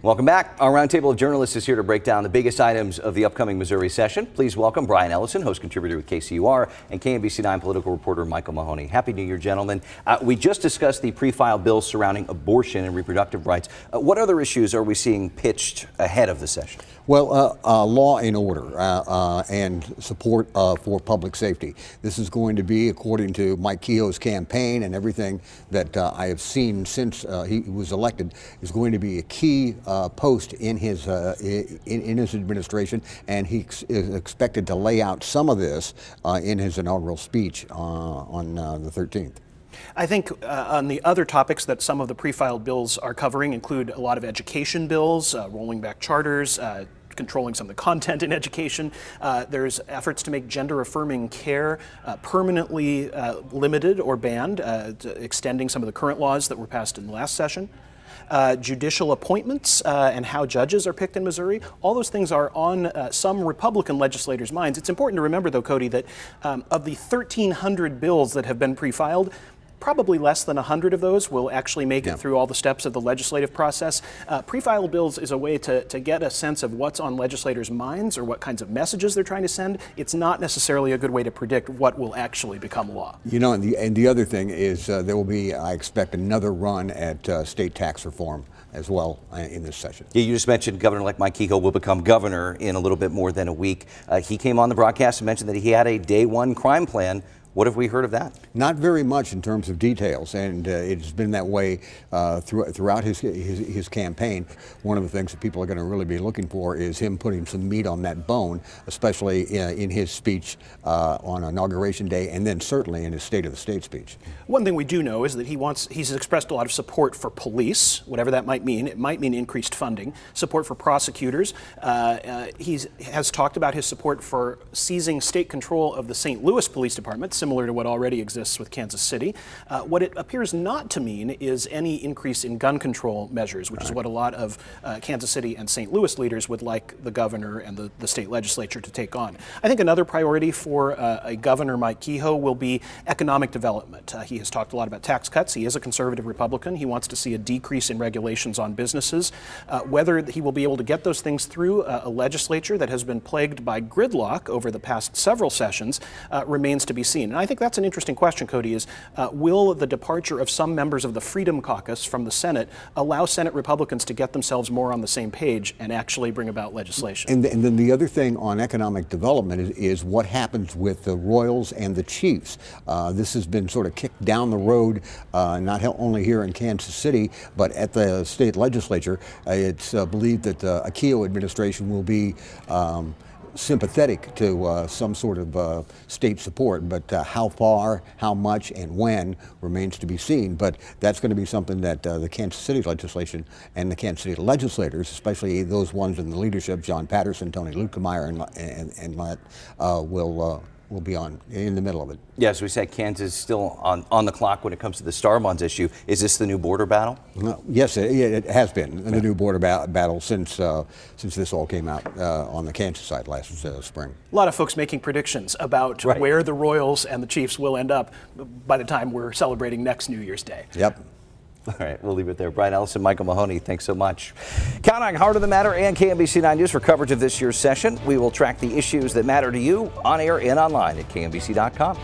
Welcome back. Our roundtable of journalists is here to break down the biggest items of the upcoming Missouri session. Please welcome Brian Ellison, host contributor with KCUR, and KMBC9 political reporter Michael Mahoney. Happy New Year, gentlemen. We just discussed the pre-filed bills surrounding abortion and reproductive rights. What other issues are we seeing pitched ahead of the session? Well, law and order and support for public safety. This is going to be, according to Mike Kehoe's campaign and everything that I have seen since he was elected, is going to be a key post in his administration, and he is expected to lay out some of this in his inaugural speech on the 13th. I think on the other topics that some of the pre-filed bills are covering include a lot of education bills, rolling back charters, controlling some of the content in education. There's efforts to make gender-affirming care permanently limited or banned, extending some of the current laws that were passed in the last session. Judicial appointments and how judges are picked in Missouri. All those things are on some Republican legislators' minds. It's important to remember, though, Cody, that of the 1,300 bills that have been pre-filed, probably less than 100 of those will actually make it through all the steps of the legislative process. Pre-filed bills is a way to get a sense of what's on legislators' minds or what kinds of messages they're trying to send. It's not necessarily a good way to predict what will actually become law. You know, and the other thing is there will be, I expect, another run at state tax reform as well in this session. Yeah, you just mentioned Governor-elect Mike Kehoe will become governor in a little bit more than a week. He came on the broadcast and mentioned that he had a day one crime plan. What have we heard of that? Not very much in terms of details, and it's been that way throughout his campaign. One of the things that people are going to really be looking for is him putting some meat on that bone, especially in his speech on Inauguration Day, and then certainly in his State of the State speech. One thing we do know is that he's expressed a lot of support for police, whatever that might mean. It might mean increased funding, support for prosecutors. He has talked about his support for seizing state control of the St. Louis Police Department, similar to what already exists with Kansas City. What it appears not to mean is any increase in gun control measures, which is what a lot of Kansas City and St. Louis leaders would like the governor and the state legislature to take on. I think another priority for a Governor Mike Kehoe will be economic development. He has talked a lot about tax cuts. He is a conservative Republican. He wants to see a decrease in regulations on businesses. Whether he will be able to get those things through a legislature that has been plagued by gridlock over the past several sessions remains to be seen. And I think that's an interesting question, Cody, is will the departure of some members of the Freedom Caucus from the Senate allow Senate Republicans to get themselves more on the same page and actually bring about legislation? And then the other thing on economic development is what happens with the Royals and the Chiefs. This has been sort of kicked down the road, not only here in Kansas City, but at the state legislature. It's believed that the Kehoe administration will be sympathetic to some sort of state support, but how far, how much, and when remains to be seen. But that's going to be something that the Kansas City legislation and the Kansas City legislators, especially those ones in the leadership, John Patterson, Tony Luetkemeyer, will be in the middle of it. Yes, we said Kansas is still on the clock when it comes to the Star Bonds issue. Is this the new border battle? Yes, it has been the new border battle since this all came out on the Kansas side last spring. A lot of folks making predictions about where the Royals and the Chiefs will end up by the time we're celebrating next New Year's Day. Yep. All right, we'll leave it there. Brian Ellison, Michael Mahoney, thanks so much. Count on Heart of the Matter and KMBC9 News for coverage of this year's session. We will track the issues that matter to you on air and online at KMBC.com.